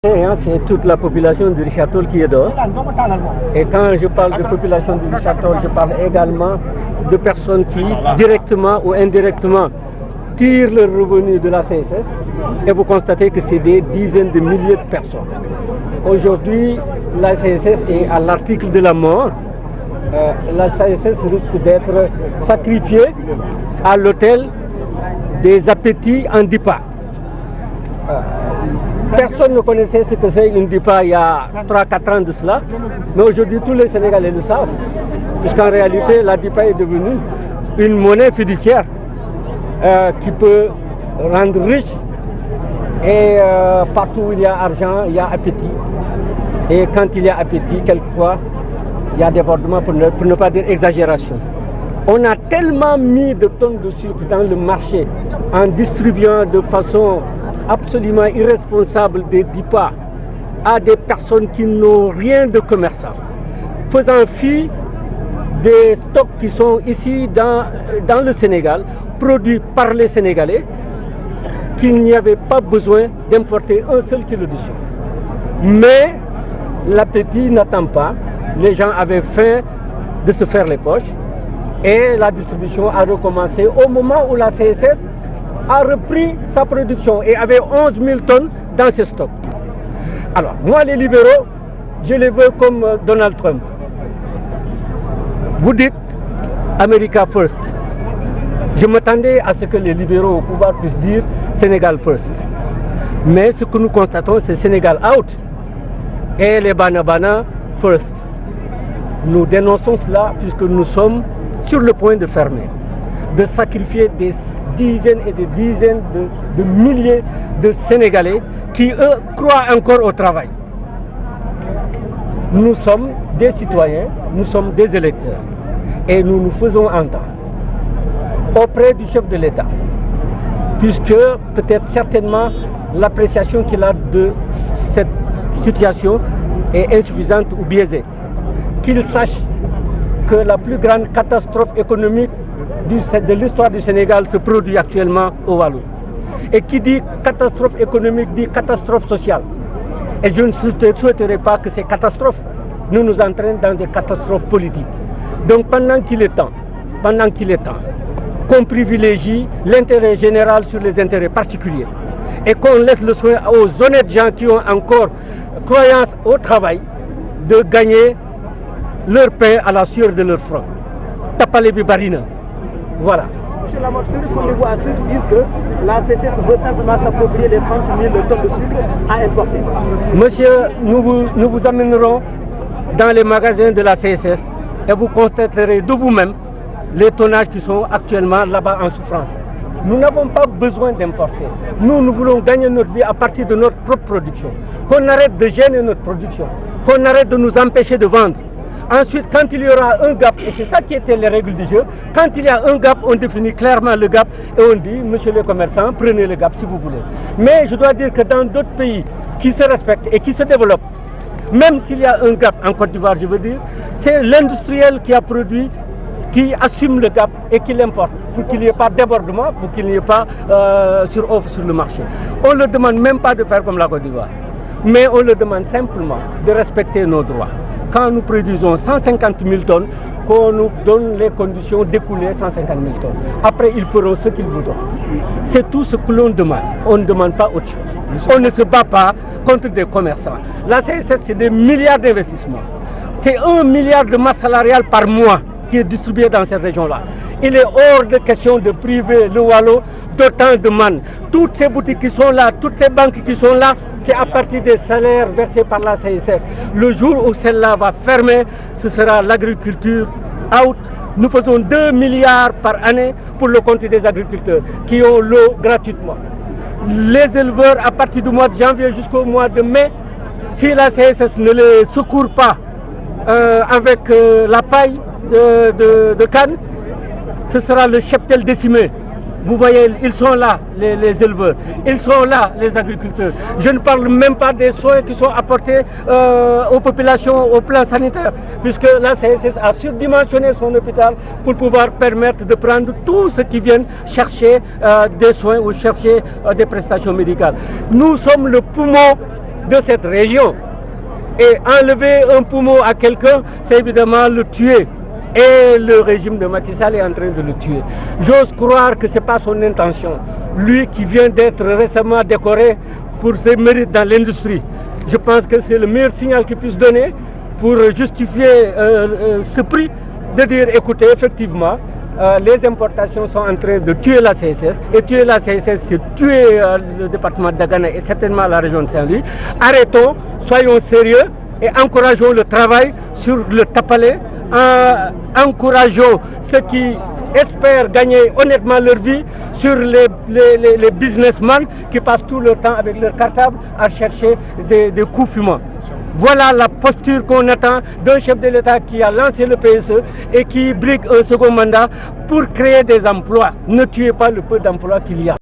C'est toute la population du Richard Toll qui est dehors. Et quand je parle de population du Richard Toll, je parle également de personnes qui, directement ou indirectement, tirent leurs revenus de la CSS. Et vous constatez que c'est des dizaines de milliers de personnes. Aujourd'hui, la CSS est à l'article de la mort. La CSS risque d'être sacrifiée à l'autel des appétits en DIPA. Personne ne connaissait ce que c'est une DIPA il y a 3-4 ans de cela, mais aujourd'hui tous les Sénégalais le savent, puisqu'en réalité la DIPA est devenue une monnaie fiduciaire qui peut rendre riche, et partout où il y a argent, il y a appétit. Et quand il y a appétit, quelquefois, il y a débordement, pour ne pas dire exagération. On a tellement mis de tonnes de sucre dans le marché en distribuant de façon absolument irresponsable des DIPA à des personnes qui n'ont rien de commerçant, faisant fi des stocks qui sont ici dans le Sénégal, produits par les Sénégalais, qu'il n'y avait pas besoin d'importer un seul kilo de sucre. Mais l'appétit n'attend pas, les gens avaient faim de se faire les poches, et la distribution a recommencé au moment où la CSS a repris sa production et avait 11 000 tonnes dans ses stocks. Alors, moi les libéraux, je les veux comme Donald Trump. Vous dites America First. Je m'attendais à ce que les libéraux au pouvoir puissent dire Sénégal First. Mais ce que nous constatons, c'est Sénégal Out et les Banabana First. Nous dénonçons cela puisque nous sommes sur le point de fermer, de sacrifier des dizaines et des dizaines de milliers de Sénégalais qui, eux, croient encore au travail. Nous sommes des citoyens, nous sommes des électeurs et nous nous faisons entendre auprès du chef de l'État, puisque peut-être certainement l'appréciation qu'il a de cette situation est insuffisante ou biaisée. Qu'il sache que la plus grande catastrophe économique de l'histoire du Sénégal se produit actuellement au Wallou. Et qui dit catastrophe économique dit catastrophe sociale. Et je ne souhaiterais pas que ces catastrophes nous entraînent dans des catastrophes politiques. Donc pendant qu'il est temps qu'on privilégie l'intérêt général sur les intérêts particuliers et qu'on laisse le soin aux honnêtes gens qui ont encore croyance au travail de gagner leur pain à la sueur de leur front. Tapale Bibarina. Voilà. Monsieur Lamotte, que répondez-vous à ceux qui disent que la CSS veut simplement s'approprier les 30 000 tonnes de sucre à importer? Monsieur, nous vous amènerons dans les magasins de la CSS et vous constaterez de vous-même les tonnages qui sont actuellement là-bas en souffrance. Nous n'avons pas besoin d'importer. Nous voulons gagner notre vie à partir de notre propre production. Qu'on arrête de gêner notre production, qu'on arrête de nous empêcher de vendre. Ensuite, quand il y aura un gap, et c'est ça qui était les règles du jeu, quand il y a un gap, on définit clairement le gap et on dit, monsieur les commerçants, prenez le gap si vous voulez. Mais je dois dire que dans d'autres pays qui se respectent et qui se développent, même s'il y a un gap en Côte d'Ivoire, je veux dire, c'est l'industriel qui a produit, qui assume le gap et qui l'importe, pour qu'il n'y ait pas de débordement, pour qu'il n'y ait pas sur-offre sur le marché. On ne leur demande même pas de faire comme la Côte d'Ivoire, mais on leur demande simplement de respecter nos droits. Quand nous produisons 150 000 tonnes, qu'on nous donne les conditions d'écouler 150 000 tonnes. Après, ils feront ce qu'ils voudront. C'est tout ce que l'on demande. On ne demande pas autre chose. On ne se bat pas contre des commerçants. La CSS, c'est des milliards d'investissements. C'est 1 milliard de masse salariale par mois qui est distribué dans ces régions-là. Il est hors de question de priver le Wallou d'autant de manne. Toutes ces boutiques qui sont là, toutes ces banques qui sont là, c'est à partir des salaires versés par la CSS. Le jour où celle-là va fermer, ce sera l'agriculture out. Nous faisons 2 milliards par année pour le compte des agriculteurs qui ont l'eau gratuitement. Les éleveurs, à partir du mois de janvier jusqu'au mois de mai, si la CSS ne les secourt pas avec la paille de canne, ce sera le cheptel décimé. Vous voyez, ils sont là, les éleveurs, ils sont là, les agriculteurs. Je ne parle même pas des soins qui sont apportés aux populations au plan sanitaire, puisque la CSS a surdimensionné son hôpital pour pouvoir permettre de prendre tous ceux qui viennent chercher des soins ou chercher des prestations médicales. Nous sommes le poumon de cette région. Et enlever un poumon à quelqu'un, c'est évidemment le tuer. Et le régime de Macky Sall est en train de le tuer. J'ose croire que ce n'est pas son intention. Lui qui vient d'être récemment décoré pour ses mérites dans l'industrie. Je pense que c'est le meilleur signal qu'il puisse donner pour justifier ce prix, de dire écoutez, effectivement, les importations sont en train de tuer la CSS. Et tuer la CSS, c'est tuer le département de Dagana et certainement la région de Saint-Louis. Arrêtons, soyons sérieux et encourageons le travail sur le Tapalé. Encourageons ceux qui espèrent gagner honnêtement leur vie sur les businessmen qui passent tout leur temps avec leur cartable à chercher des coups fumants. Voilà la posture qu'on attend d'un chef de l'État qui a lancé le PSE et qui brigue un second mandat pour créer des emplois. Ne tuez pas le peu d'emplois qu'il y a.